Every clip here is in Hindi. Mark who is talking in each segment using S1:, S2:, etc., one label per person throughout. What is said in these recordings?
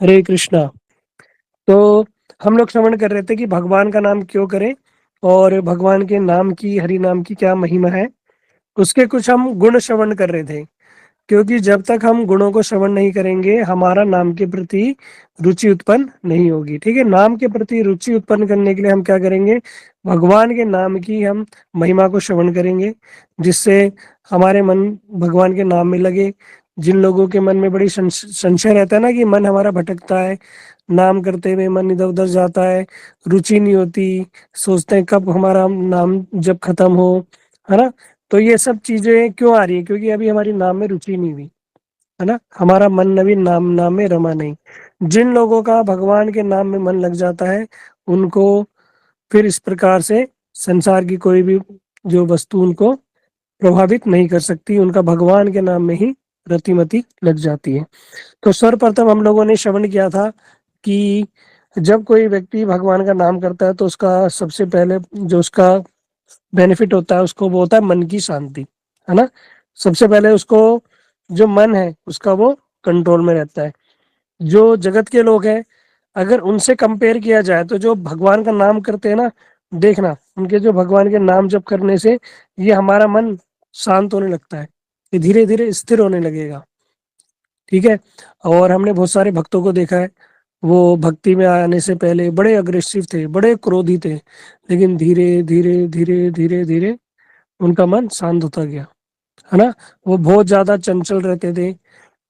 S1: हरे कृष्णा। तो हम लोग श्रवण कर रहे थे कि भगवान का नाम क्यों करें और भगवान के नाम की, हरि नाम की क्या महिमा है। उसके कुछ हम गुण श्रवण कर रहे थे, क्योंकि जब तक हम गुणों को श्रवण नहीं करेंगे हमारा नाम के प्रति रुचि उत्पन्न नहीं होगी। ठीक है, नाम के प्रति रुचि उत्पन्न करने के लिए हम क्या करेंगे, भगवान के नाम की हम महिमा को श्रवण करेंगे, जिससे हमारे मन भगवान के नाम में लगे। जिन लोगों के मन में बड़ी संशय रहता है ना कि मन हमारा भटकता है, नाम करते हुए मन इधर उधर जाता है, रुचि नहीं होती, सोचते हैं कब हमारा नाम जब खत्म हो, है ना। तो ये सब चीजें क्यों आ रही है, क्योंकि अभी हमारी नाम में रुचि नहीं हुई, है ना। हमारा मन अभी नाम नाम में रमा नहीं। जिन लोगों का भगवान के नाम में मन लग जाता है, उनको फिर इस प्रकार से संसार की कोई भी जो वस्तु उनको प्रभावित नहीं कर सकती, उनका भगवान के नाम में ही रतिमति लग जाती है। तो सर्वप्रथम हम लोगों ने श्रवण किया था कि जब कोई व्यक्ति भगवान का नाम करता है तो उसका सबसे पहले जो उसका बेनिफिट होता है उसको वो होता है मन की शांति, है ना। सबसे पहले उसको जो मन है उसका वो कंट्रोल में रहता है। जो जगत के लोग हैं, अगर उनसे कंपेयर किया जाए तो जो भगवान का नाम करते हैं ना, देखना उनके जो भगवान के नाम जप करने से ये हमारा मन शांत होने लगता है, ये धीरे धीरे स्थिर होने लगेगा। ठीक है। और हमने बहुत सारे भक्तों को देखा है, वो भक्ति में आने से पहले बड़े अग्रेसिव थे, बड़े क्रोधी थे, लेकिन धीरे धीरे धीरे धीरे धीरे उनका मन शांत होता गया, है ना। वो बहुत ज्यादा चंचल रहते थे,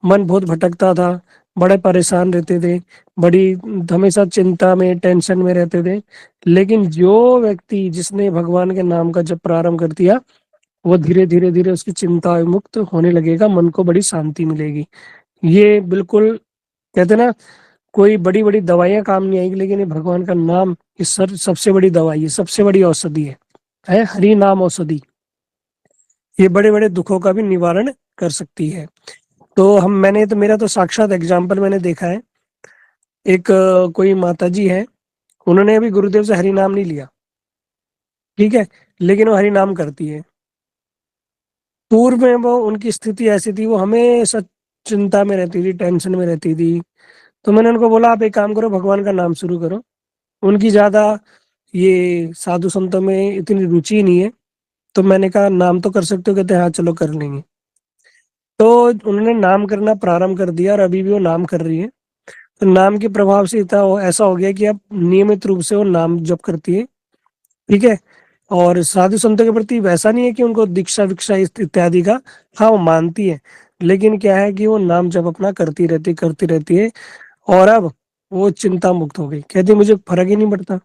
S1: मन बहुत भटकता था, बड़े परेशान रहते थे, बड़ी हमेशा चिंता में टेंशन में रहते थे। लेकिन जो व्यक्ति जिसने भगवान के नाम का जब प्रारंभ कर दिया, वो धीरे धीरे धीरे उसकी चिंता मुक्त होने लगेगा, मन को बड़ी शांति मिलेगी। ये बिल्कुल कहते ना, कोई बड़ी बड़ी दवाइयां काम नहीं आएगी, लेकिन ये भगवान का नाम इस सबसे बड़ी दवाई है, सबसे बड़ी औषधि है हरि नाम औषधि। ये बड़े बड़े दुखों का भी निवारण कर सकती है। तो मैंने तो मेरा तो साक्षात एग्जाम्पल मैंने देखा है। एक कोई माता जी है, उन्होंने अभी गुरुदेव से हरि नाम नहीं लिया, ठीक है, लेकिन वो हरि नाम करती है। पूर्व में वो उनकी स्थिति ऐसी थी, वो हमेशा चिंता में रहती थी, टेंशन में रहती थी। तो मैंने उनको बोला आप एक काम करो, भगवान का नाम शुरू करो। उनकी ज्यादा ये साधु संतों में इतनी रुचि नहीं है। तो मैंने कहा नाम तो कर सकते हो, कहते हैं हाँ चलो कर लेंगे। तो उन्होंने नाम करना प्रारंभ कर दिया और अभी भी वो नाम कर रही है। तो नाम के प्रभाव से इतना ऐसा हो गया कि अब नियमित रूप से वो नाम जप करती है। ठीक है। और साधु संतों के प्रति वैसा नहीं है कि उनको दीक्षा विक्षा इत्यादि का, हाँ वो मानती है, लेकिन क्या है कि वो नाम जप अपना करती रहती है। और अब वो चिंता मुक्त हो गई, कहती मुझे फर्क ही नहीं पड़ता,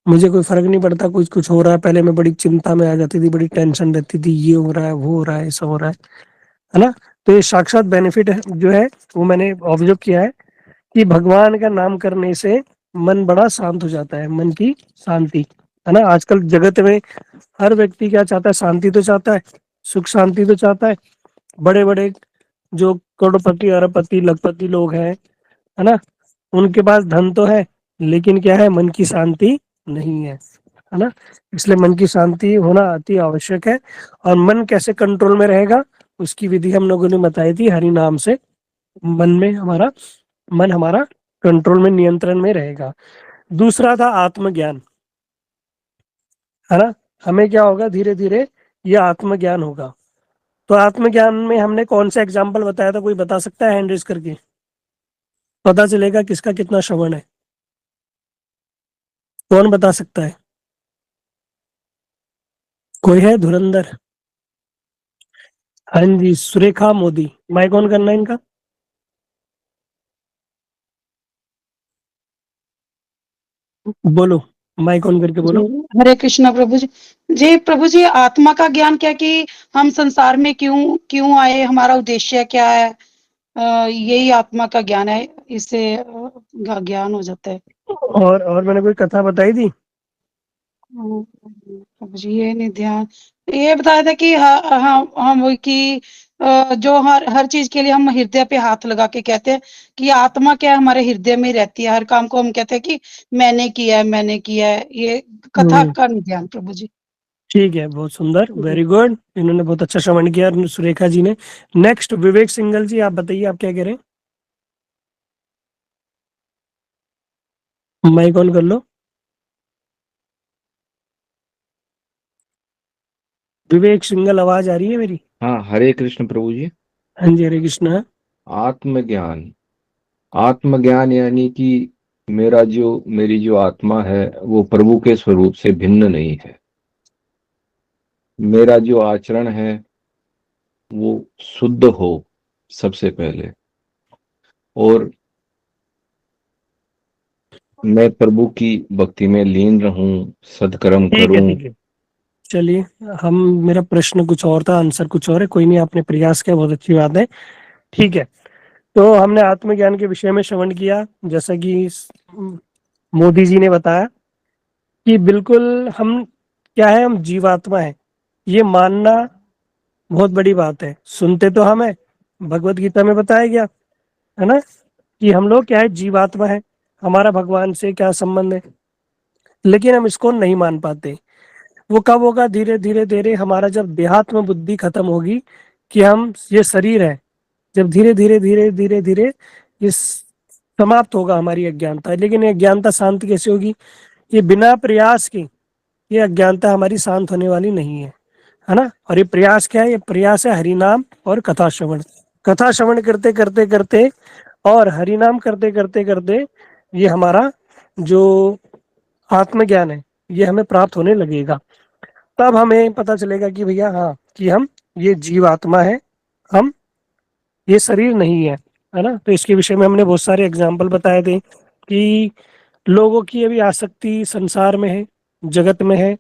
S1: मुझे कोई फर्क नहीं पड़ता, कुछ कुछ हो रहा है। पहले मैं बड़ी चिंता में आ जाती थी, बड़ी टेंशन रहती थी, ये हो रहा है वो हो रहा है ऐसा हो रहा है ना। तो ये साक्षात बेनिफिट है जो है, वो मैंने ऑब्जर्व किया है कि भगवान का नाम करने से मन बड़ा शांत हो जाता है, मन की शांति, है ना। आजकल जगत में हर व्यक्ति क्या चाहता है, शांति तो चाहता है, सुख शांति तो चाहता है। बड़े बड़े जो करोड़पति अरबपति लखपति लोग हैं, है ना, उनके पास धन तो है, लेकिन क्या है, मन की शांति नहीं है ना। इसलिए मन की शांति होना अति आवश्यक है। और मन कैसे कंट्रोल में रहेगा, उसकी विधि हम लोगों ने बताई थी, हरि नाम से मन में हमारा मन हमारा कंट्रोल में, नियंत्रण में रहेगा। दूसरा था आत्मज्ञान, है ना। हमें क्या होगा, धीरे धीरे ये आत्मज्ञान होगा। तो आत्मज्ञान में हमने कौन सा एग्जाम्पल बताया था, कोई बता सकता है हैंड रेज करके, पता चलेगा किसका कितना श्रवण है। कौन बता सकता है, कोई है धुरंधर? हाँ जी, सुरेखा मोदी। माइक ऑन करना है इनका, बोलो, माइक ऑन करके
S2: जी,
S1: बोलो।
S2: हरे कृष्णा प्रभु जी। जी प्रभु जी, आत्मा का ज्ञान क्या, कि हम संसार में क्यों क्यों आए, हमारा उद्देश्य क्या है, यही आत्मा का ज्ञान है। इससे ज्ञान हो जाता है।
S1: और मैंने कोई कथा बताई थी?
S2: प्रभु जी ये नहीं ध्यान, ये बताया था कि हम वो कि जो हर हर चीज के लिए हम हृदय पे हाथ लगा के कहते हैं कि आत्मा क्या है, हमारे हृदय में ही रहती है। हर काम को हम कहते हैं कि मैंने किया है। ये कथा
S1: हम्म,
S2: का नहीं ध्यान प्रभु जी।
S1: ठीक है, बहुत सुंदर,
S2: जी।
S1: वेरी गुड, इन्होंने बहुत अच्छा श्रवण किया सुरेखा जी ने। नेक्स्ट विवेक सिंगल जी, आप बताइए आप क्या कह रहे हैं। माइक ऑन कर लो। विवेक सिंगल आवाज आ रही है मेरी?
S3: हाँ, हरे कृष्ण प्रभु जी।
S1: हाँ जी, हरे कृष्णा।
S3: आत्मज्ञान। आत्मज्ञान यानी कि मेरी जो आत्मा है वो प्रभु के स्वरूप से भिन्न नहीं है। मेरा जो आचरण है वो शुद्ध हो सबसे पहले, और मैं प्रभु की भक्ति में लीन रहूं, सत्कर्म
S1: ठीक है,
S3: करूं।
S1: ठीक है। चलिए, हम मेरा प्रश्न कुछ और था, आंसर कुछ और है। कोई नहीं, आपने प्रयास किया, बहुत अच्छी बात है। ठीक है। तो हमने आत्मज्ञान के विषय में श्रवण किया, जैसा कि मोदी जी ने बताया कि बिल्कुल हम क्या है, हम जीवात्मा है। ये मानना बहुत बड़ी बात है। सुनते तो हम है, भगवत गीता में बताया गया है ना, कि हम लोग क्या है, जीवात्मा है, हमारा भगवान से क्या संबंध है। लेकिन हम इसको नहीं मान पाते। वो कब होगा? धीरे धीरे धीरे हमारा जब देहात्म बुद्धि खत्म होगी, कि हम ये शरीर है, जब धीरे धीरे धीरे धीरे धीरे ये समाप्त होगा हमारी अज्ञानता। लेकिन ये अज्ञानता शांत कैसे होगी? ये बिना प्रयास के ये अज्ञानता हमारी शांत होने वाली नहीं है ना। और ये प्रयास क्या है? ये प्रयास है हरि नाम और कथा श्रवण। कथा श्रवण करते करते करते और हरि नाम करते करते करते ये हमारा जो आत्मज्ञान है ये हमें प्राप्त होने लगेगा। तब हमें पता चलेगा कि भैया हाँ, कि हम ये जीव आत्मा है, हम ये शरीर नहीं है ना। तो इसके विषय में हमने बहुत सारे एग्जाम्पल बताए थे कि लोगों की अभी आसक्ति संसार में है, जगत में है।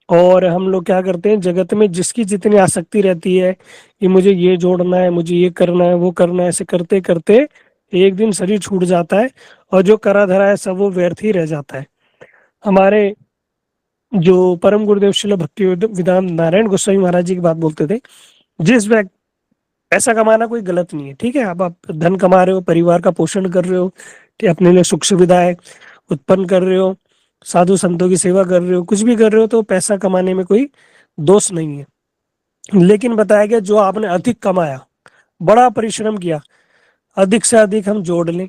S1: और हम लोग क्या करते हैं, जगत में जिसकी जितनी आसक्ति रहती है कि मुझे ये जोड़ना है, मुझे ये करना है, वो करना है, ऐसे करते करते एक दिन शरीर छूट जाता है, और जो करा धरा है सब वो व्यर्थ ही रह जाता है। हमारे जो परम गुरुदेव श्रील भक्ति वेदांत नारायण गोस्वामी महाराज जी की बात बोलते थे, जिस व्यक्ति, पैसा कमाना कोई गलत नहीं है, ठीक है। अब आप धन कमा रहे हो, परिवार का पोषण कर रहे हो, कि अपने लिए सुख सुविधाएं उत्पन्न कर रहे हो, साधु संतों की सेवा कर रहे हो, कुछ भी कर रहे हो, तो पैसा कमाने में कोई दोष नहीं है। लेकिन बताया गया जो आपने अधिक कमाया, बड़ा परिश्रम किया, अधिक से अधिक हम जोड़ लें,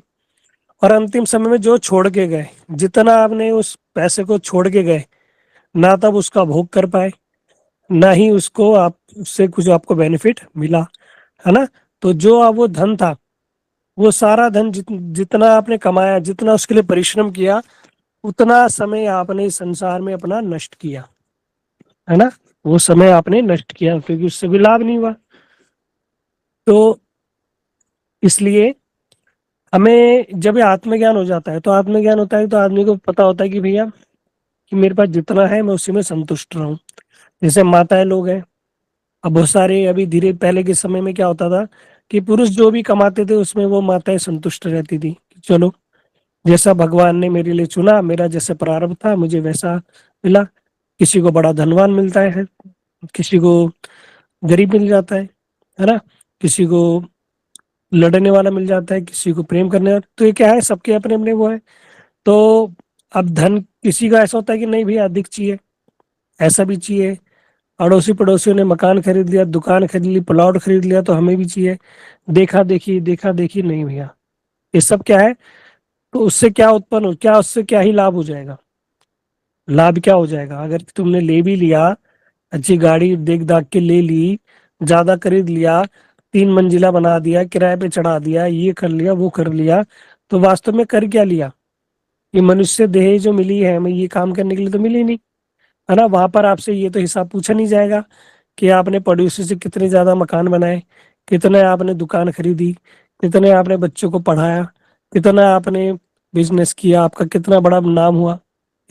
S1: और अंतिम समय में जो छोड़ के गए, जितना आपने उस पैसे को छोड़ के गए, ना तब उसका भोग कर पाए, ना ही उसको आप उससे कुछ आपको बेनिफिट मिला, है ना। तो जो आप वो धन था, वो सारा धन जितना आपने कमाया, जितना उसके लिए परिश्रम किया, उतना समय आपने इस संसार में अपना नष्ट किया, है ना। वो समय आपने नष्ट किया, क्योंकि उससे भी लाभ नहीं हुआ। तो इसलिए हमें जब ये आत्मज्ञान हो जाता है, तो आत्मज्ञान होता है तो आदमी को पता होता है कि भैया, कि मेरे पास जितना है मैं उसी में संतुष्ट रहूं। जैसे माताएं लोग हैं, अब बहुत सारे, अभी धीरे पहले के समय में क्या होता था कि पुरुष जो भी कमाते थे उसमें वो माताएं संतुष्ट रहती थी, कि चलो, जैसा भगवान ने मेरे लिए चुना, मेरा जैसे प्रारब्ध था मुझे वैसा मिला। किसी को बड़ा धनवान मिलता है, किसी को गरीब मिल जाता है ना। किसी को लड़ने वाला मिल जाता है, किसी को प्रेम करने वाला। तो ये क्या है, सबके अपने अपने वो है। तो अब धन किसी का ऐसा होता है कि नहीं भैया अधिक चाहिए, ऐसा भी चाहिए। अड़ोसी पड़ोसियों ने मकान खरीद लिया, दुकान खरीद ली, प्लॉट खरीद लिया, तो हमें भी चाहिए। देखा देखी नहीं भैया, ये सब क्या है। तो उससे क्या उत्पन्न हो, क्या उससे क्या ही लाभ हो जाएगा? लाभ क्या हो जाएगा? अगर तुमने ले भी लिया, अच्छी गाड़ी देख दाख के ले ली, ज्यादा खरीद लिया, 3 मंजिला बना दिया, किराए पे चढ़ा दिया, ये कर लिया, वो कर लिया, तो वास्तव में कर क्या लिया? ये मनुष्य देह जो मिली है हमें, ये काम करने के लिए तो मिली नहीं, है ना। वहां पर आपसे ये तो हिसाब पूछा नहीं जाएगा कि आपने पड़ोसी से कितने ज्यादा मकान बनाए, कितने आपने दुकान खरीदी, कितने आपने बच्चों को पढ़ाया, कितना आपने बिजनेस किया, आपका कितना बड़ा नाम हुआ।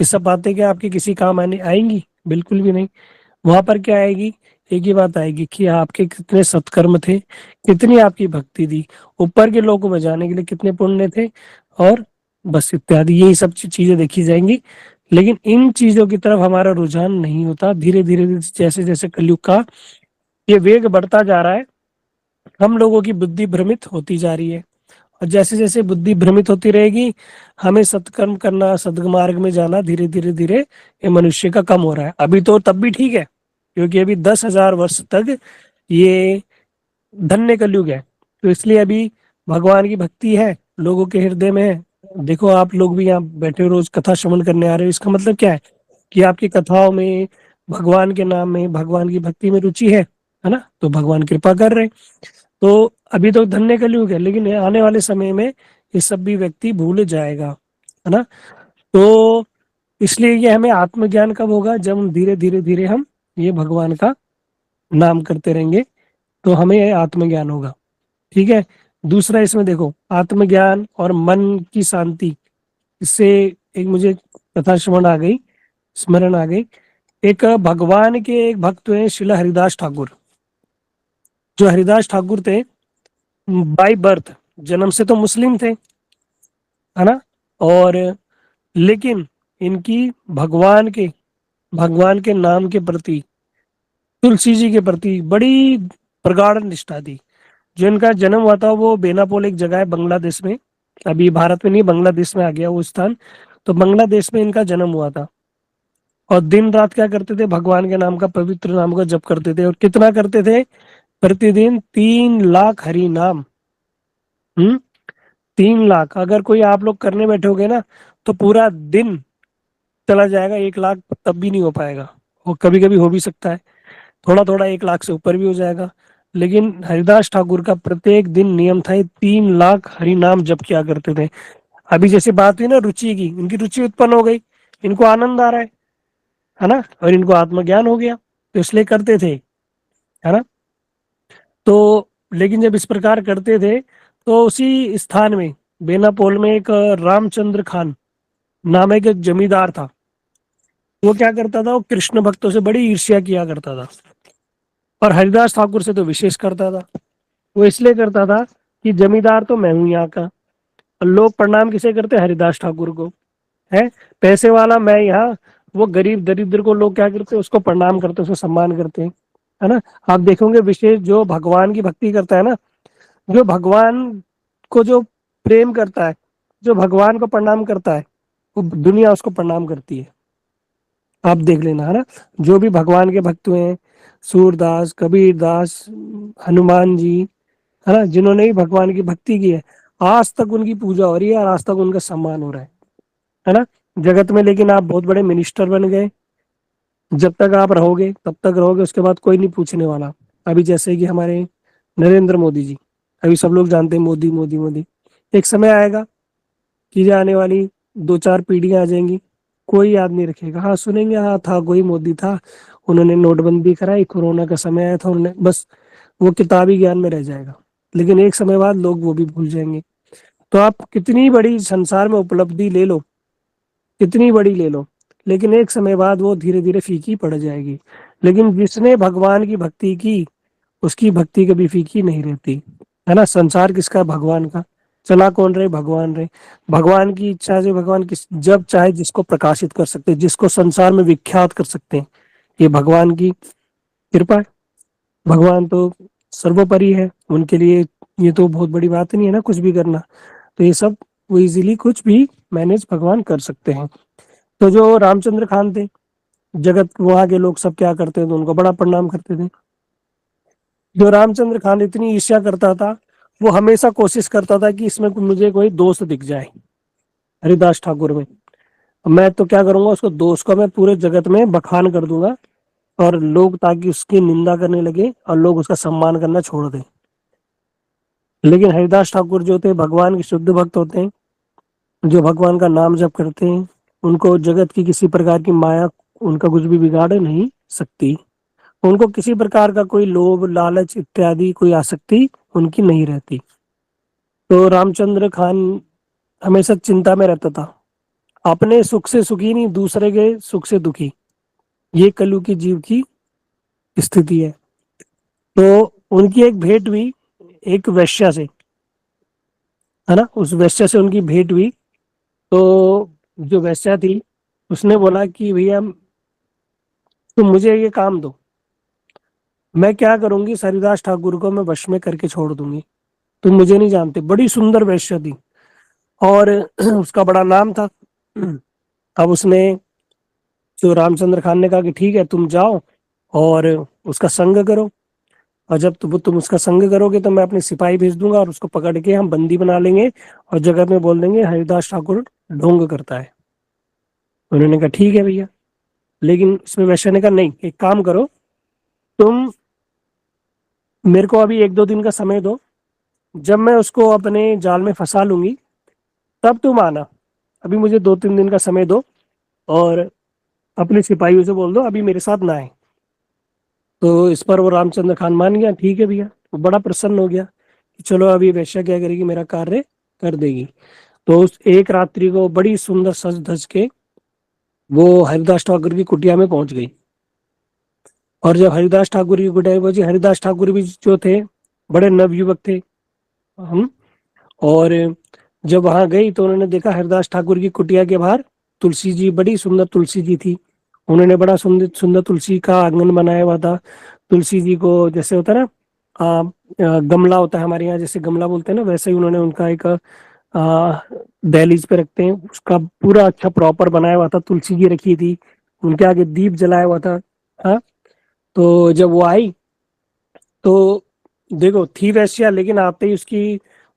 S1: ये सब बातें क्या आपके किसी काम आने आएंगी? बिल्कुल भी नहीं। वहां पर क्या आएगी? एक ही बात आएगी कि आपके कितने सत्कर्म थे, कितनी आपकी भक्ति थी, ऊपर के लोगों को बजाने के लिए कितने पुण्य थे, और बस इत्यादि, यही सब चीजें देखी जाएंगी। लेकिन इन चीजों की तरफ हमारा रुझान नहीं होता। धीरे धीरे जैसे जैसे कलयुग का ये वेग बढ़ता जा रहा है, हम लोगों की बुद्धि भ्रमित होती जा रही है। और जैसे जैसे बुद्धि भ्रमित होती रहेगी, हमें सत्कर्म करना, सदमार्ग में जाना धीरे धीरे धीरे ये मनुष्य का कम हो रहा है। अभी तो तब भी ठीक है, क्योंकि अभी 10,000 वर्ष तक ये धन्य कलयुग है। तो इसलिए अभी भगवान की भक्ति है, लोगों के हृदय में है, देखो आप लोग भी यहाँ बैठे हो, रोज कथा श्रवण करने आ रहे हो, इसका मतलब क्या है कि आपकी कथाओं में, भगवान के नाम में, भगवान की भक्ति में रुचि है ना? तो भगवान कृपा कर रहे हैं। तो अभी तो धन्य कलयुग है, लेकिन आने वाले समय में ये सब भी व्यक्ति भूल जाएगा, है ना? तो इसलिए ये हमें आत्मज्ञान कब होगा? जब हम धीरे धीरे धीरे हम ये भगवान का नाम करते रहेंगे, तो हमें ये आत्मज्ञान होगा। ठीक है। दूसरा इसमें देखो, आत्मज्ञान और मन की शांति, इससे एक मुझे कथा श्रवण आ गई, स्मरण आ गई। एक भगवान के एक भक्त हैं शिला हरिदास ठाकुर। जो हरिदास ठाकुर थे, बाय बर्थ, जन्म से तो मुस्लिम थे, है ना? और लेकिन इनकी भगवान के नाम के प्रति, तुलसी जी के प्रति बड़ी प्रगाढ़ निष्ठा थी। जो इनका जन्म हुआ था वो बेनापोल एक जगह है बांग्लादेश में, अभी भारत में नहीं, बांग्लादेश में आ गया वो स्थान। तो बांग्लादेश में इनका जन्म हुआ था, और दिन रात क्या करते थे? भगवान के नाम का, पवित्र नाम का जप करते थे। और कितना करते थे? प्रतिदिन 3 लाख हरि नाम। 3 लाख। अगर कोई आप लोग करने बैठोगे ना, तो पूरा दिन चला जाएगा, 1 लाख तब भी नहीं हो पाएगा। वो कभी कभी हो भी सकता है, थोड़ा थोड़ा 1 लाख से ऊपर भी हो जाएगा। लेकिन हरिदास ठाकुर का प्रत्येक दिन नियम था, ये 3 लाख हरि नाम जप किया करते थे। अभी जैसे बात हुई ना रुचि की, इनकी रुचि उत्पन्न हो गई, इनको आनंद आ रहा है ना? और इनको आत्मज्ञान हो गया, तो इसलिए करते थे, है ना? तो लेकिन जब इस प्रकार करते थे, तो उसी स्थान में, बेनापोल में, एक रामचंद्र खान नाम एक जमींदार था। वो क्या करता था? वो कृष्ण भक्तों से बड़ी ईर्ष्या किया करता था, और हरिदास ठाकुर से तो विशेष करता था। वो इसलिए करता था कि जमींदार तो मैं हूं यहाँ का, और लोग प्रणाम किसे करते? हरिदास ठाकुर को। है पैसे वाला मैं यहाँ, वो गरीब दरिद्र को लोग क्या करते हैं? उसको प्रणाम करते हैं, उसको सम्मान करते हैं, है ना? आप देखोगे विशेष जो भगवान की भक्ति करता है ना, जो भगवान को जो प्रेम करता है, जो भगवान को प्रणाम करता है, वो दुनिया उसको प्रणाम करती है। आप देख लेना, है ना? जो भी भगवान के भक्त हुए हैं, सूरदास, कबीर दास, हनुमान जी, है ना, जिन्होंने भी भगवान की भक्ति की है, आज तक उनकी पूजा हो रही है और आज तक उनका सम्मान हो रहा है ना? जगत में लेकिन आप बहुत बड़े मिनिस्टर बन गए, जब तक आप रहोगे तब तक रहोगे, उसके बाद कोई नहीं पूछने वाला। अभी जैसे कि हमारे नरेंद्र मोदी जी, अभी सब लोग जानते हैं मोदी मोदी मोदी। एक समय आएगा कि आने वाली 2-4 पीढ़ियां आ जाएंगी, कोई याद नहीं रखेगा। हाँ सुनेंगे, हाँ था कोई मोदी था, उन्होंने नोटबंदी कराई, कोरोना का समय आया था, उन्होंने, बस वो किताबी ज्ञान में रह जाएगा। लेकिन एक समय बाद लोग वो भी भूल जाएंगे। तो आप कितनी बड़ी संसार में उपलब्धि ले लो, कितनी बड़ी ले लो, लेकिन एक समय बाद वो धीरे धीरे फीकी पड़ जाएगी। लेकिन जिसने भगवान की भक्ति की, उसकी भक्ति कभी फीकी नहीं रहती, है ना? संसार किसका? भगवान का। चला कौन रहे? भगवान रहे। भगवान की इच्छा से भगवान किस जब चाहे जिसको प्रकाशित कर सकते हैं, जिसको संसार में विख्यात कर सकते हैं, ये भगवान की कृपा है। भगवान तो सर्वोपरि है, उनके लिए ये तो बहुत बड़ी बात नहीं है ना कुछ भी करना। तो ये सब वो इजीली कुछ भी मैनेज भगवान कर सकते हैं। तो जो रामचंद्र खान थे, जगत वहां के लोग सब क्या करते थे? उनको बड़ा प्रणाम करते थे। जो रामचंद्र खान इतनी ईर्ष्या करता था, वो हमेशा कोशिश करता था कि इसमें मुझे कोई दोस्त दिख जाए हरिदास ठाकुर में। मैं तो क्या करूंगा, उसको दोस्त को मैं पूरे जगत में बखान कर दूंगा, और लोग ताकि उसकी निंदा करने लगे और लोग उसका सम्मान करना छोड़ दें। लेकिन हरिदास ठाकुर जो थे, भगवान के शुद्ध भक्त होते हैं, जो भगवान का नाम जप करते हैं, उनको जगत की किसी प्रकार की माया उनका कुछ भी बिगाड़ नहीं सकती। उनको किसी प्रकार का कोई लोभ लालच इत्यादि कोई आसक्ति उनकी नहीं रहती। तो रामचंद्र खान हमेशा चिंता में रहता था, अपने सुख से सुखी नहीं, दूसरे के सुख से दुखी। ये कलयुग की जीव की स्थिति है। तो उनकी एक भेंट हुई एक वैश्या से, है ना? उस वैश्या से उनकी भेंट हुई। तो जो वैश्या थी, उसने बोला कि भैया तुम मुझे ये काम दो, मैं क्या करूंगी, हरिदास ठाकुर को मैं वश में करके छोड़ दूंगी। तुम मुझे नहीं जानते। बड़ी सुंदर वैश्या थी, और उसका बड़ा नाम था। अब उसने, जो रामचंद्र खान ने कहा कि ठीक है तुम जाओ और उसका संग करो। और जब तुम उसका संग करोगे तो मैं अपने सिपाही भेज दूंगा और उसको पकड़ के हम बंदी बना लेंगे और जगत में बोल देंगे हरिदास ठाकुर ढोंग करता है। उन्होंने कहा ठीक है भैया। लेकिन इसमें वैश्य ने कहा नहीं, एक काम करो, तुम मेरे को अभी 1-2 दिन का समय दो, जब मैं उसको अपने जाल में फंसा लूंगी तब तुम आना। अभी मुझे 2-3 दिन का समय दो और अपने सिपाहियों से बोल दो अभी मेरे साथ ना आए। तो इस पर वो रामचंद्र खान मान गया, ठीक है भैया। वो बड़ा प्रसन्न हो गया कि चलो अभी वैश्या क्या करेगी, मेरा कार्य कर देगी। तो उस एक रात्रि को बड़ी सुंदर सज धज के वो हरिदास ठाकुर की कुटिया में पहुंच गई। और जब हरिदास ठाकुर की कुटिया में पहुंची, हरिदास ठाकुर भी जो थे बड़े नवयुवक थे हम, और जब वहां गई तो उन्होंने देखा हरिदास ठाकुर की कुटिया के बाहर तुलसी जी, बड़ी सुंदर तुलसी जी थी। उन्होंने बड़ा सुंदर सुंदर तुलसी का आंगन बनाया हुआ था। तुलसी जी को जैसे होता है ना, गमला होता है हमारे यहाँ जैसे गमला बोलते हैं ना, वैसे ही उन्होंने उनका एक दहलीज पे रखते हैं उसका पूरा अच्छा प्रॉपर बनाया हुआ था। तुलसी जी रखी थी, उनके आगे दीप जलाया हुआ था। हाँ, तो जब वो आई तो देखो थी वैश्या, लेकिन आते ही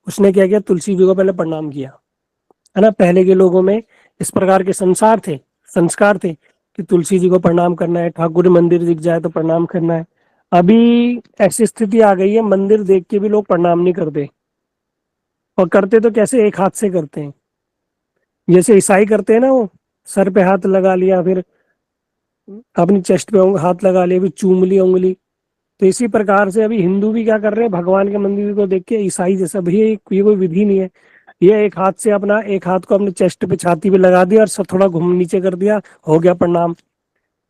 S1: उसने क्या किया, तुलसी जी को पहले प्रणाम किया। है ना, पहले के लोगों में इस प्रकार के संस्कार थे कि तुलसी जी को प्रणाम करना है, ठाकुर मंदिर दिख जाए तो प्रणाम करना है। अभी ऐसी स्थिति आ गई है, मंदिर देख के भी लोग प्रणाम नहीं करते, और करते तो कैसे, एक हाथ से करते हैं। जैसे ईसाई करते हैं ना, वो सर पे हाथ लगा लिया, फिर अपनी चेस्ट पे हाथ लगा लिया, फिर चूम ली उंगली। तो इसी प्रकार से अभी हिंदू भी क्या कर रहे हैं, भगवान के मंदिर को देख के ईसाई जैसा, भैया ये कोई विधि नहीं है। ये एक हाथ को अपने चेस्ट पे, छाती पे लगा दिया और सब थोड़ा घूम नीचे कर दिया, हो गया प्रणाम।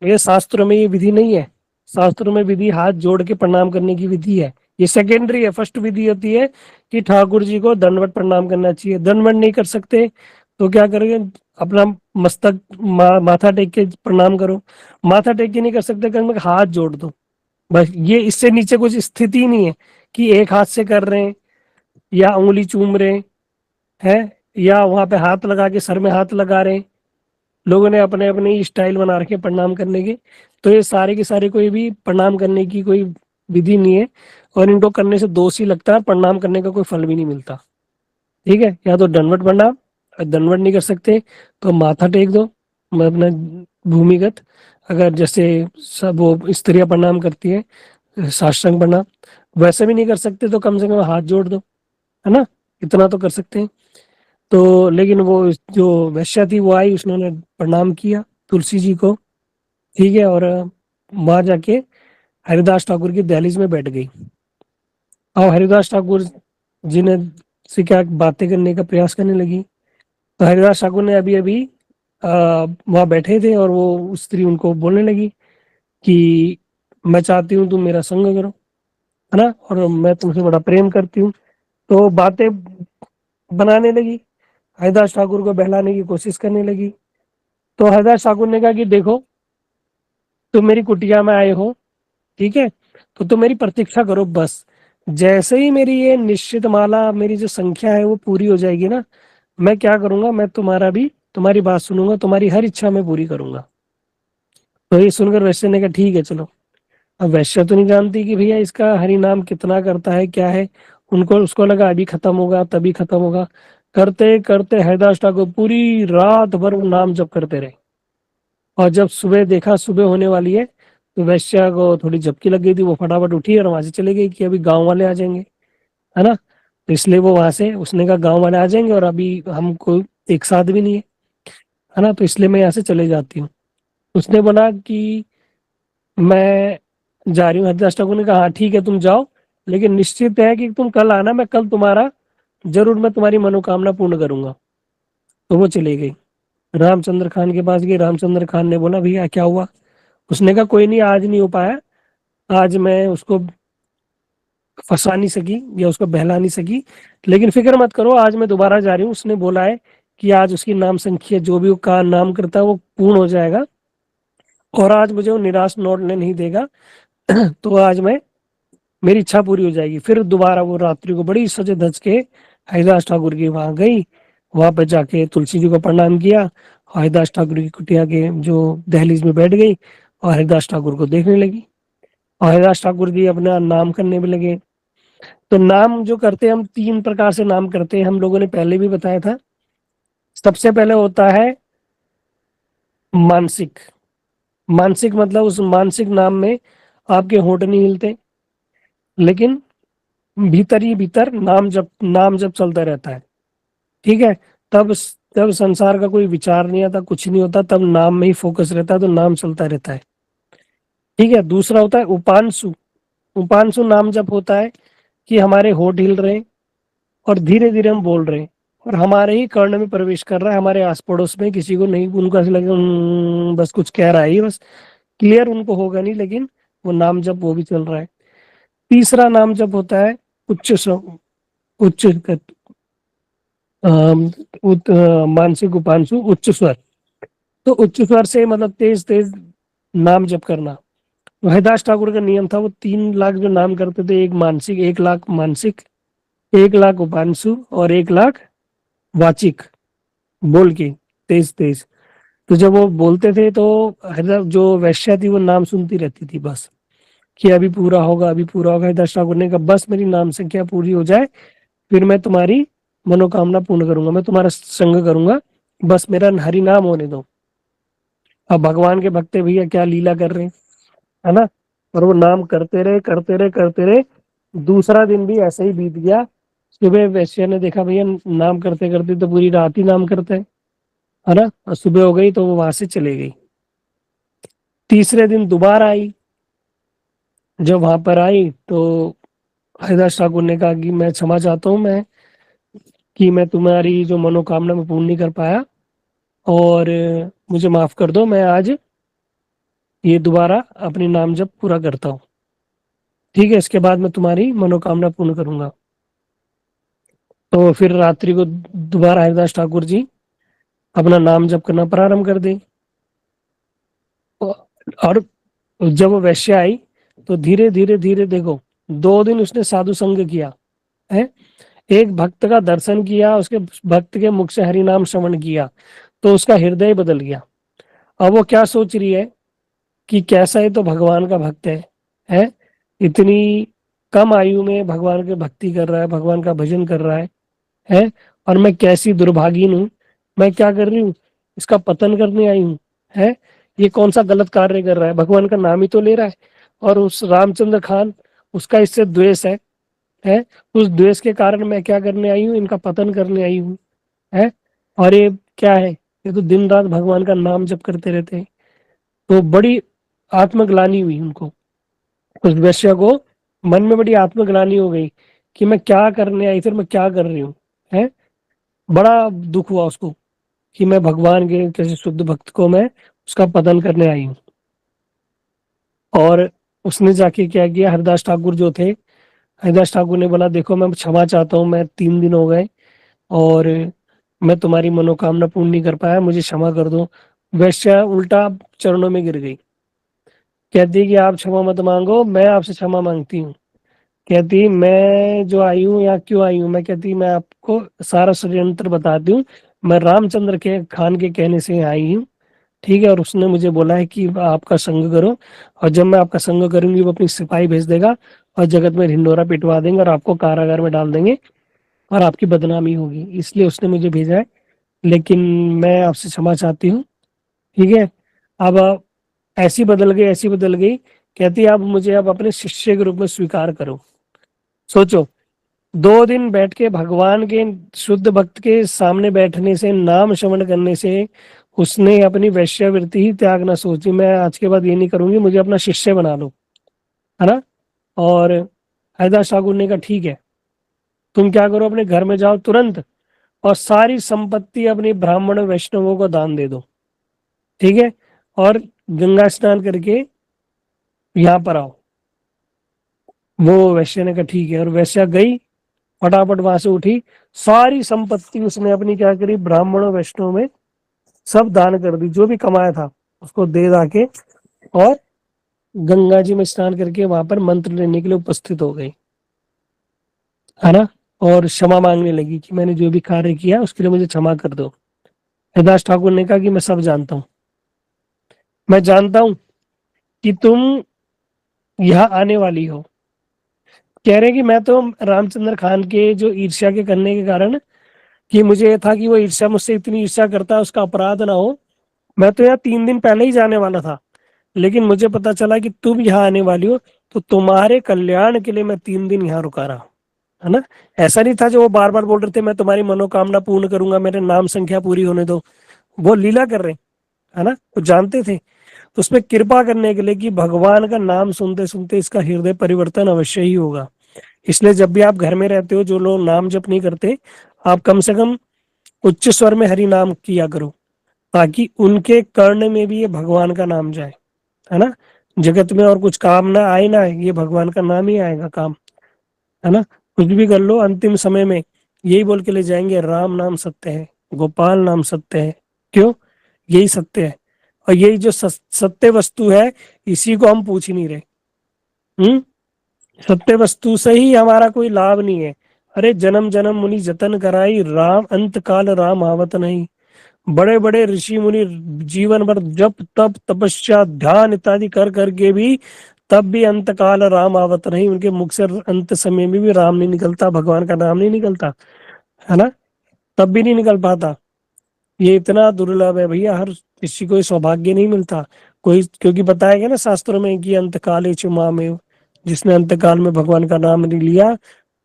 S1: ये शास्त्रों में ये विधि नहीं है। शास्त्रों में विधि हाथ जोड़ के प्रणाम करने की विधि है। ये सेकेंडरी है। फर्स्ट विधि होती है कि ठाकुर जी को दंडवत प्रणाम करना चाहिए। दंडवत नहीं कर सकते तो क्या करेंगे, अपना मस्तक माथा टेक के प्रणाम करो। माथा टेक के नहीं कर सकते, कहीं हाथ जोड़ दो बस। ये इससे नीचे कुछ स्थिति नहीं है कि एक हाथ से कर रहे हैं या उंगली चूम रहे हैं या वहां पे हाथ लगा के सर में हाथ लगा रहे हैं। लोगों ने अपने अपने स्टाइल बना रखे प्रणाम करने के। तो ये सारे के सारे कोई भी प्रणाम करने की कोई विधि नहीं है, और इनको करने से दोष ही लगता है, प्रणाम करने का कोई फल भी नहीं मिलता। ठीक है, या तो दंडवत प्रणाम, दंडवत नहीं कर सकते तो माथा टेक दो, अपना भूमिगत। अगर जैसे सब वो स्त्रियां प्रणाम करती है साष्टांग प्रणाम, वैसे भी नहीं कर सकते तो कम से कम हाथ जोड़ दो, है ना, इतना तो कर सकते हैं। तो लेकिन वो जो वैश्या थी वो आई, उसने प्रणाम किया तुलसी जी को, ठीक है, और वहां जाके हरिदास ठाकुर की दहलीज में बैठ गई। और हरिदास ठाकुर जी ने से क्या बातें करने का प्रयास करने लगी। तो हरिदास ठाकुर ने अभी अभी वहां बैठे थे और वो स्त्री उनको बोलने लगी कि मैं चाहती हूँ तुम मेरा संग करो, है ना, और मैं तुमसे बड़ा प्रेम करती हूँ। तो बातें बनाने लगी, हरिदास ठाकुर को बहलाने की कोशिश करने लगी। तो हरिदास ठाकुर ने कहा कि देखो, तुम मेरी कुटिया में आए हो, ठीक है, तो तुम मेरी प्रतीक्षा करो बस। जैसे ही मेरी ये निश्चित माला, मेरी जो संख्या है वो पूरी हो जाएगी ना, मैं क्या करूंगा, मैं तुम्हारी बात सुनूंगा, तुम्हारी हर इच्छा मैं पूरी करूंगा। तो ये सुनकर वैश्य ने कहा ठीक है चलो। अब वैश्य तो नहीं जानती कि भैया इसका हरि नाम कितना करता है, क्या है। उसको लगा अभी खत्म होगा, तभी खत्म होगा। करते करते हरिदास ठाकुर पूरी रात भर वो नाम जप करते रहे। और जब सुबह देखा सुबह होने वाली है, तो वैश्या को थोड़ी झपकी लग गई थी, वो फटाफट उठी और वहां से चली गई कि अभी गांव वाले आ जाएंगे, है ना। तो इसलिए वो वहां से, उसने कहा गांव वाले आ जाएंगे और अभी हम कोई एक साथ भी नहीं है ना, तो इसलिए मैं यहाँ से चले जाती हूँ। उसने बोला कि मैं जा रही हूँ। हरिदास ठाकुर ने कहा हाँ ठीक है तुम जाओ, लेकिन निश्चित है कि तुम कल आना, मैं कल मैं तुम्हारी मनोकामना पूर्ण करूंगा। तो वो चली गई, रामचंद्र खान के पास गई। रामचंद्र खान ने बोला भैया क्या हुआ। उसने कहा कोई नहीं, आज नहीं हो पाया, आज मैं उसको फंसा नहीं सकी या उसको बहला नहीं सकी, लेकिन फिक्र मत करो, आज मैं दोबारा जा रही हूँ। उसने बोला है कि आज उसकी नाम संख्या जो भी वो का नाम करता है वो पूर्ण हो जाएगा, और आज मुझे वो निराश लौटने नहीं देगा। तो आज मैं, मेरी इच्छा पूरी हो जाएगी। फिर दोबारा वो रात्रि को बड़ी सजे धज के हरिदास ठाकुर की वहां गई। वहां पर जाके तुलसी जी को प्रणाम किया, हरिदास ठाकुर की कुटिया के जो दहलीज में बैठ गई और हरिदास ठाकुर को देखने लगी। और हरिदास ठाकुर जी अपना नाम करने में लगे। तो नाम जो करते हैं हम 3 प्रकार से नाम करते हैं, हम लोगों ने पहले भी बताया था। सबसे पहले होता है मानसिक। मानसिक मतलब उस मानसिक नाम में आपके होंठ नहीं हिलते, लेकिन भीतर ही भीतर नाम जब चलता रहता है। ठीक है। तब तब संसार का कोई विचार नहीं आता, कुछ नहीं होता, तब नाम में ही फोकस रहता है, तो नाम चलता रहता है। ठीक है। दूसरा होता है उपांशु। उपांशु नाम जब होता है कि हमारे होठ हिल रहे हैं और धीरे धीरे हम बोल रहे हैं और हमारे ही कर्ण में प्रवेश कर रहा है, हमारे आस पड़ोस में किसी को नहीं, उनको ऐसा लगे बस कुछ कह रहा है ही बस, क्लियर उनको होगा नहीं, लेकिन वो नाम जब वो भी चल रहा है। तीसरा नाम जब होता है उच्च उच्च मानसिक उपांशु उच्च स्वर। तो उच्च स्वर से मतलब तेज तेज नाम जप करना। तो हरिदास ठाकुर का नियम था, वो 3 लाख जो नाम करते थे, 1 मानसिक, 1 लाख मानसिक, 1 लाख उपांशु और 1 लाख वाचिक बोल के तेज तेज। तो जब वो बोलते थे तो हरिदास जो वैश्या थी वो नाम सुनती रहती थी बस, कि अभी पूरा होगा, अभी पूरा होगा। हरिदास ठाकुर ने कहा बस मेरी नाम संख्या पूरी हो जाए, फिर मैं तुम्हारी मनोकामना पूर्ण करूंगा, मैं तुम्हारा संग करूंगा, बस मेरा हरि नाम होने दो। अब भगवान के भक्त भैया क्या लीला कर रहे हैं, है ना। और वो नाम करते रहे करते रहे करते रहे। दूसरा दिन भी ऐसे ही बीत गया। सुबह वैश्या ने देखा भैया नाम करते करते तो पूरी रात ही नाम करते हैं, है ना। और सुबह हो गई तो वो वहां से चले गई। तीसरे दिन दोबारा आई। जब वहां पर आई तो हरिदास ठाकुर ने कहा कि मैं क्षमा चाहता हूँ, मैं कि मैं तुम्हारी जो मनोकामना में पूर्ण नहीं कर पाया, और मुझे माफ कर दो, मैं आज ये दोबारा अपनी नाम जब पूरा करता हूँ। ठीक है, इसके बाद मैं तुम्हारी मनोकामना पूर्ण करूंगा। तो फिर रात्रि को दोबारा हरिदास ठाकुर जी अपना नाम जप करना प्रारंभ कर दें। और जब वो वैश्य आई तो धीरे धीरे धीरे देखो, 2 दिन उसने साधु संग किया है, एक भक्त का दर्शन किया, उसके भक्त के मुख से हरि नाम श्रवण किया, तो उसका हृदय बदल गया। अब वो क्या सोच रही है कि कैसा है तो भगवान का भक्त है, इतनी कम आयु में भगवान के भक्ति कर रहा है, भगवान का भजन कर रहा है, और मैं कैसी दुर्भागिन हूँ, मैं क्या कर रही हूँ, इसका पतन करने आई हूँ, है। ये कौन सा गलत कार्य कर रहा है, भगवान का नाम ही तो ले रहा है, और उस रामचंद्र खान उसका इससे द्वेष है, उस द्वेष के कारण मैं क्या करने आई हूँ, इनका पतन करने आई हूँ, है। और ये क्या है, ये तो दिन रात भगवान का नाम जप करते रहते हैं। तो बड़ी आत्मग्लानि हुई उनको, उस वैश्य को मन में बड़ी आत्मग्लानि हो गई कि मैं क्या करने आई, फिर मैं क्या कर रही हूँ, है। बड़ा दुख हुआ उसको कि मैं भगवान के किसी शुद्ध भक्त को मैं उसका पतन करने आई हूँ। और उसने जाके क्या किया, हरिदास ठाकुर जो थे, हरिदास ठाकुर ने बोला देखो मैं क्षमा चाहता हूँ, मैं 3 दिन हो गए और मैं तुम्हारी मनोकामना पूर्ण नहीं कर पाया, मुझे क्षमा कर दो। वैश्या उल्टा चरणों में गिर गई, कहती कि आप क्षमा मत मांगो, मैं आपसे क्षमा मांगती हूँ। कहती मैं जो आई हूँ यहाँ क्यों आई हूँ, मैं कहती मैं आपको सारा षड्यंत्र बताती हूँ, मैं रामचंद्र के खान के कहने से आई हूँ। ठीक है, और उसने मुझे बोला है कि आपका संग करो, और जब मैं आपका संग करूंगी वो अपनी सिपाही भेज देगा और जगत में ढिंडोरा पिटवा देंगे और आपको कारागार में डाल देंगे और आपकी बदनामी होगी, इसलिए उसने मुझे भेजा है, लेकिन मैं आपसे क्षमा चाहती हूँ। ठीक है। अब ऐसी बदल गई, ऐसी बदल गई, कहती अब मुझे अब अपने शिष्य के रूप में स्वीकार करो। सोचो, 2 दिन बैठ के भगवान के शुद्ध भक्त के सामने बैठने से, नाम श्रवण करने से उसने अपनी वैश्यावृत्ति ही त्यागना सोची, मैं आज के बाद ये नहीं करूंगी, मुझे अपना शिष्य बना लो, है ना। और हरिदास ठाकुर ने कहा ठीक है, तुम क्या करो, अपने घर में जाओ तुरंत और सारी संपत्ति अपनी ब्राह्मण वैष्णवों को दान दे दो। ठीक है। और गंगा स्नान करके यहाँ पर आओ। वो वैश्या ने कहा ठीक है, और वैश्या गई, फटाफट वहां से उठी, सारी संपत्ति उसने अपनी क्या करी, ब्राह्मणों वैष्णव में सब दान कर दी, जो भी कमाया था उसको दे दाके, और गंगा जी में स्नान करके वहां पर मंत्र लेने के लिए उपस्थित हो गई, है ना। और क्षमा मांगने लगी कि मैंने जो भी कार्य किया उसके लिए मुझे क्षमा कर दो। हरिदास ठाकुर ने कहा कि मैं सब जानता हूँ, मैं जानता हूँ कि तुम यहाँ आने वाली हो। कह रहे कि मैं तो रामचंद्र खान के जो ईर्ष्या के करने के कारण, कि मुझे ये था कि वो ईर्ष्या, मुझसे इतनी ईर्ष्या करता है, उसका अपराध ना हो, मैं तो यहाँ 3 दिन पहले ही जाने वाला था। लेकिन मुझे पता चला कि तुम यहाँ आने वाली हो, तो तुम्हारे कल्याण के लिए मैं 3 दिन यहाँ रुका रहा, है ना। ऐसा नहीं था जो वो बार बार बोल रहे थे मैं तुम्हारी मनोकामना पूर्ण करूंगा, मेरे नाम संख्या पूरी होने दो। वो लीला कर रहे, है ना, वो जानते थे। तो उसमें कृपा करने के लिए कि भगवान का नाम सुनते सुनते इसका हृदय परिवर्तन अवश्य ही होगा। इसलिए जब भी आप घर में रहते हो, जो लोग नाम जप नहीं करते, आप कम से कम उच्च स्वर में हरि नाम किया करो, ताकि उनके कर्ण में भी ये भगवान का नाम जाए, है ना। जगत में और कुछ काम ना आए ना आए, ये भगवान का नाम ही आएगा काम, है ना। कुछ भी कर लो, अंतिम समय में यही बोल के ले जाएंगे, राम नाम सत्य है, गोपाल नाम सत्य है। क्यों? यही सत्य है। और यही जो सत्य वस्तु है, इसी को हम पूछ ही नहीं रहे। हम्म। सत्य वस्तु से ही हमारा कोई लाभ नहीं है। अरे जन्म जन्म मुनि जतन कराई, राम अंत काल राम आवत नहीं। बड़े बड़े ऋषि मुनि जीवन भर जप तप तपस्या ध्यान इत्यादि कर करके भी, तब भी अंत काल राम आवत नहीं, उनके मुख से अंत समय में भी राम नहीं निकलता, भगवान का नाम नहीं निकलता, है ना। तब भी नहीं निकल पाता। ये इतना दुर्लभ है भैया, हर किसी को ये सौभाग्य नहीं मिलता। कोई, क्योंकि बताया गया ना शास्त्रों में कि अंत काले चुमा में, जिसने अंत काल में भगवान का नाम नहीं लिया,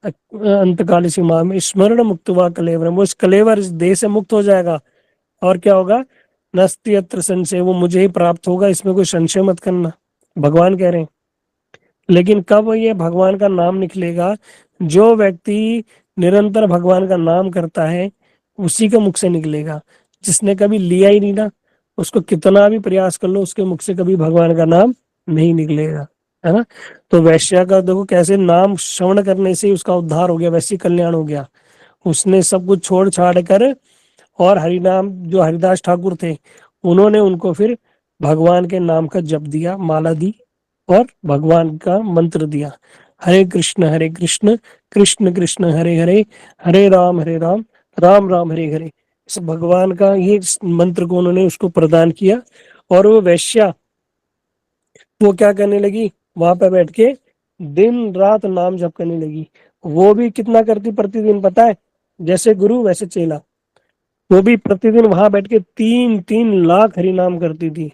S1: अंत काले चुमा में स्मरण मुक्त हुआ कलेवर, वो इस कलेवर, इस देह से मुक्त हो जाएगा। और क्या होगा? नस्ति अत्र संशय, वो मुझे ही प्राप्त होगा, इसमें कोई संशय मत करना, भगवान कह रहे हैं। लेकिन कब ये भगवान का नाम निकलेगा? जो व्यक्ति निरंतर भगवान का नाम करता है, उसी के मुख से निकलेगा। जिसने कभी लिया ही नहीं ना, उसको कितना भी प्रयास कर लो, उसके मुख से कभी भगवान का नाम नहीं निकलेगा, है ना। तो वैश्या का देखो कैसे नाम श्रवण करने से ही उसका उद्धार हो गया, वैसी कल्याण हो गया। उसने सब कुछ छोड़ छाड़ कर, और हरिनाम, जो हरिदास ठाकुर थे, उन्होंने उनको फिर भगवान के नाम का जप दिया, माला दी, और भगवान का मंत्र दिया, हरे कृष्ण कृष्ण कृष्ण हरे हरे, हरे राम राम राम हरे हरे। इस भगवान का ये मंत्र को उन्होंने उसको प्रदान किया। और वो वैश्या, वो क्या करने लगी? वहां पे बैठ के दिन रात नाम जप करने लगी। वो भी कितना करती प्रतिदिन, पता है? जैसे गुरु वैसे चेला। वो भी प्रतिदिन वहां बैठ के 3-3 लाख हरि नाम करती थी,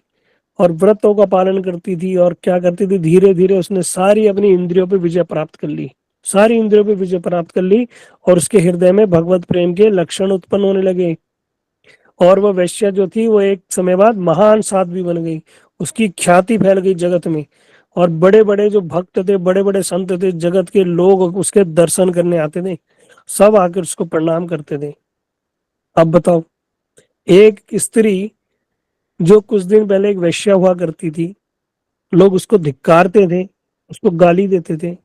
S1: और व्रतों का पालन करती थी। और क्या करती थी? धीरे धीरे उसने सारी अपनी इंद्रियों पे विजय प्राप्त कर ली, सारी इंद्रियों पे विजय प्राप्त कर ली। और उसके हृदय में भगवत प्रेम के लक्षण उत्पन्न होने लगे। और वो वैश्या जो थी, वो एक समय बाद महान साध्वी बन गई। उसकी ख्याति फैल गई जगत में। और बड़े बड़े जो भक्त थे, बड़े बड़े संत थे, जगत के लोग उसके दर्शन करने आते थे, सब आकर उसको प्रणाम करते थे। अब बताओ, एक स्त्री जो कुछ दिन पहले एक वेश्या हुआ करती थी, लोग उसको धिक्कारते थे, उसको गाली देते थे,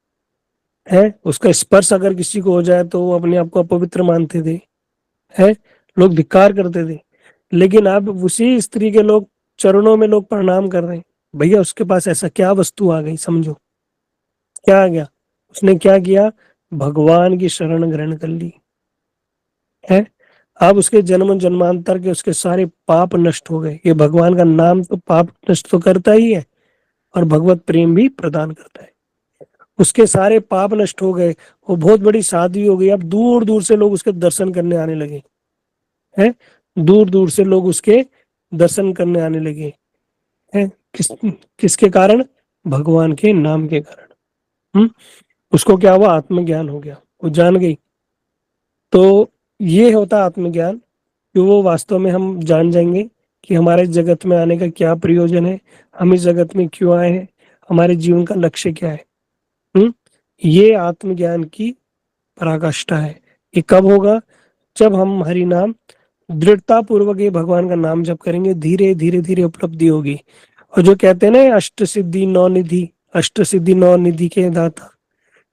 S1: है, उसका स्पर्श अगर किसी को हो जाए तो वो अपने आप को अपवित्र मानते थे, है, लोग धिक्कार करते थे। लेकिन अब उसी स्त्री के लोग चरणों में लोग प्रणाम कर रहे हैं। भैया उसके पास ऐसा क्या वस्तु आ गई? समझो क्या आ गया? उसने क्या किया? भगवान की शरण ग्रहण कर ली, है। अब उसके जन्म जन्मांतर के उसके सारे पाप नष्ट हो गए। ये भगवान का नाम तो पाप नष्ट तो करता ही है, और भगवत प्रेम भी प्रदान करता है। उसके सारे पाप नष्ट हो गए, वो बहुत बड़ी साध्वी हो गई। अब दूर दूर से लोग उसके दर्शन करने आने लगे, हैं, दूर दूर से लोग उसके दर्शन करने आने लगे, हैं। किसके कारण? भगवान के नाम के कारण। उसको क्या हुआ? आत्मज्ञान हो गया, वो जान गई। तो ये होता आत्मज्ञान, कि वो वास्तव में हम जान जाएंगे कि हमारे जगत में आने का क्या प्रयोजन है, हम इस जगत में क्यों आए हैं, हमारे जीवन का लक्ष्य क्या है। हम्म। ये आत्मज्ञान की पराकाष्ठा है। ये कब होगा? जब हम हरि नाम दृढ़ता पूर्वक ये भगवान का नाम जप करेंगे, धीरे धीरे धीरे उपलब्धि होगी। और जो कहते हैं ना, अष्ट सिद्धि नौ निधि, अष्ट सिद्धि नौ निधि के दाता,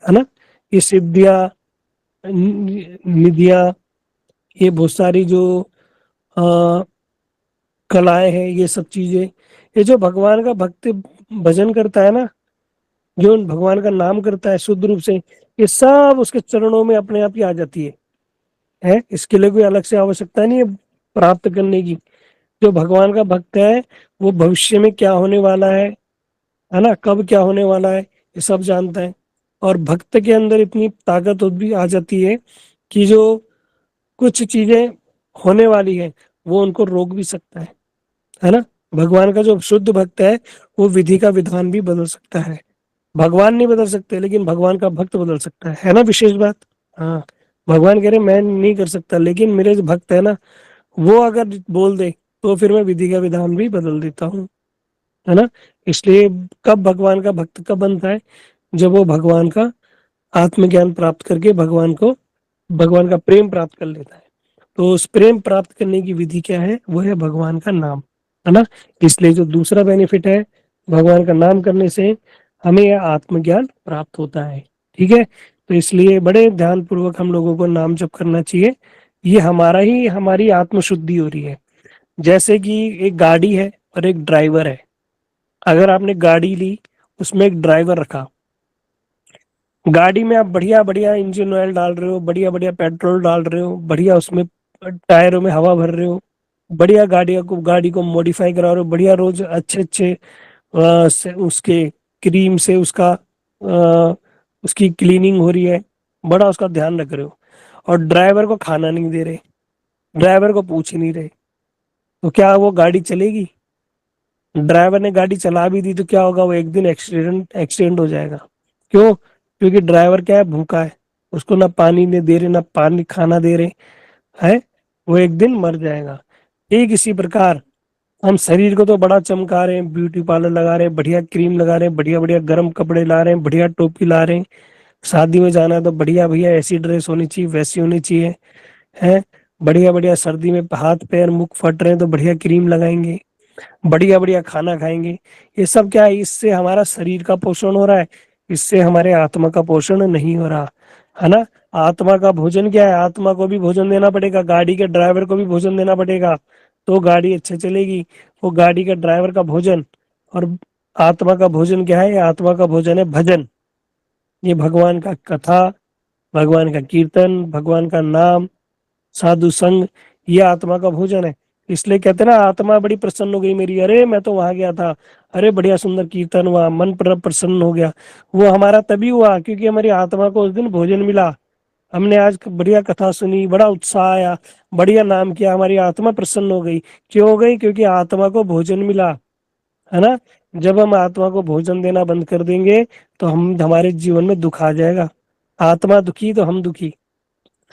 S1: है ना, ये सिद्धियां, निधियां, ये बहुत सारी जो आ, कलाएं हैं, ये सब चीजें, ये जो भगवान का भक्त भजन करता है ना, जो भगवान का नाम करता है शुद्ध रूप से, ये सब उसके चरणों में अपने आप ही आ जाती है। इसके लिए कोई अलग से आवश्यकता नहीं है प्राप्त करने की। जो भगवान का भक्त है, वो भविष्य में क्या होने वाला है ना, कब क्या होने वाला है, ये सब जानता है। और भक्त के अंदर इतनी ताकत भी आ जाती है कि जो कुछ चीजें होने वाली है वो उनको रोक भी सकता है ना। भगवान का जो शुद्ध भक्त है वो विधि का विधान भी बदल सकता है। भगवान नहीं बदल सकते लेकिन भगवान का भक्त बदल सकता है ना विशेष बात। हाँ, भगवान कह रहे मैं नहीं कर सकता लेकिन मेरे जो भक्त है ना वो अगर बोल दे तो फिर मैं विधि का विधान भी बदल देता हूँ, है ना। इसलिए कब भगवान का भक्त कब बनता है, जब वो भगवान का आत्मज्ञान प्राप्त करके भगवान का प्रेम प्राप्त कर लेता है। तो उस प्रेम प्राप्त करने की विधि क्या है, वो है भगवान का नाम, है ना। इसलिए जो दूसरा बेनिफिट है भगवान का नाम करने से हमें यह आत्मज्ञान प्राप्त होता है। ठीक है, तो इसलिए बड़े ध्यान पूर्वक हम लोगों को नाम जप करना चाहिए। ये हमारी आत्मशुद्धि हो रही है। जैसे कि एक गाड़ी है और एक ड्राइवर है। अगर आपने गाड़ी ली, उसमें एक ड्राइवर रखा, गाड़ी में आप बढ़िया बढ़िया इंजन ऑयल डाल रहे हो, बढ़िया बढ़िया पेट्रोल डाल रहे हो, बढ़िया उसमें टायरों में हवा भर रहे हो, बढ़िया गाड़ी को मॉडिफाई करा रहे हो, बढ़िया रोज अच्छे अच्छे उसके क्रीम से उसकी क्लीनिंग हो रही है, बड़ा उसका ध्यान रख रहे हो। और ड्राइवर को खाना नहीं दे रहे, ड्राइवर को पूछ ही नहीं रहे, तो क्या वो गाड़ी चलेगी। ड्राइवर ने गाड़ी चला भी दी तो क्या होगा, वो एक दिन एक्सीडेंट हो जाएगा। क्यों? क्योंकि ड्राइवर क्या है, भूखा है, उसको ना पानी ने दे रहे ना पानी खाना दे रहे है, वो एक दिन मर जाएगा। ठीक इसी प्रकार हम शरीर को तो बड़ा चमका रहे हैं, ब्यूटी पार्लर लगा रहे हैं, बढ़िया क्रीम लगा रहे हैं, बढ़िया बढ़िया गर्म कपड़े ला रहे हैं, बढ़िया टोपी ला रहे हैं, शादी में जाना है तो बढ़िया भैया ऐसी ड्रेस होनी चाहिए वैसी होनी चाहिए, है बढ़िया बढ़िया। सर्दी में हाथ पैर मुख फट रहे हैं तो बढ़िया क्रीम लगाएंगे, बढ़िया बढ़िया खाना खाएंगे। ये सब क्या है, इससे हमारा शरीर का पोषण हो रहा है, इससे हमारे आत्मा का पोषण नहीं हो रहा, है ना। आत्मा का भोजन क्या है, आत्मा को भी भोजन देना पड़ेगा, गाड़ी के ड्राइवर को भी भोजन देना पड़ेगा, तो गाड़ी अच्छे चलेगी। वो गाड़ी का ड्राइवर का भोजन और आत्मा का भोजन क्या है, आत्मा का भोजन है भजन। ये भगवान का कथा, भगवान का कीर्तन, भगवान का नाम, साधु संग, ये आत्मा का भोजन है। इसलिए कहते हैं ना, आत्मा बड़ी प्रसन्न हो गई मेरी, अरे मैं तो वहां गया था, अरे बढ़िया सुंदर कीर्तन हुआ, मन प्रसन्न हो गया। वो हमारा तभी हुआ क्योंकि हमारी आत्मा को उस दिन भोजन मिला। हमने आज बढ़िया कथा सुनी, बड़ा उत्साह आया, बढ़िया नाम किया, हमारी आत्मा प्रसन्न हो गई। क्यों हो गई? क्योंकि आत्मा को भोजन मिला, है ना। जब हम आत्मा को भोजन देना बंद कर देंगे तो हमारे जीवन में दुख आ जाएगा। आत्मा दुखी तो हम दुखी,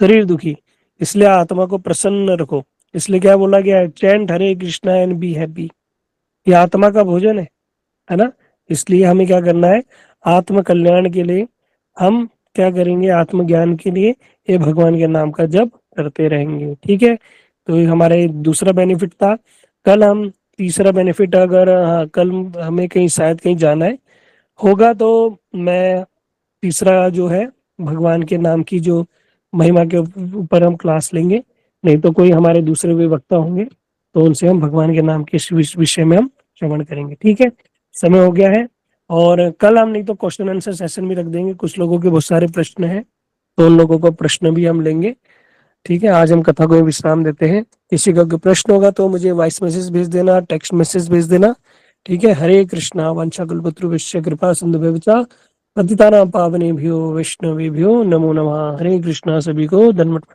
S1: शरीर दुखी। इसलिए आत्मा को प्रसन्न रखो। इसलिए क्या बोला गया है, chant Hare Krishna and be happy. ये आत्मा का भोजन है ना। इसलिए हमें क्या करना है, आत्म कल्याण के लिए हम क्या करेंगे, आत्मज्ञान के लिए ये भगवान के नाम का जप करते रहेंगे। ठीक है, तो ये हमारा ये दूसरा बेनिफिट था। कल हम तीसरा बेनिफिट, अगर हाँ, कल हमें कहीं शायद कहीं जाना है होगा तो मैं तीसरा जो है भगवान के नाम की जो महिमा के ऊपर हम क्लास लेंगे। नहीं तो कोई हमारे दूसरे भी वक्ता होंगे तो उनसे हम भगवान के नाम के इस विषय में हम श्रवण करेंगे। ठीक है, समय हो गया है। और कल हम नहीं तो क्वेश्चन आंसर सेशन भी रख देंगे, कुछ लोगों के बहुत सारे प्रश्न हैं तो उन लोगों को प्रश्न भी हम लेंगे। ठीक है, आज हम कथा को विश्राम देते हैं। किसी का कोई प्रश्न होगा तो मुझे वॉइस मैसेज भेज देना, टेक्स्ट मैसेज भेज देना। ठीक है, हरे कृष्णा वंशाकल्पतरुभ्यश्च कृपा सिंधुभ्यश्च पतितानां पावनेभ्यो वैष्णवेभ्यो नमो नमः। हरे कृष्णा, सभी को धन्यवाद।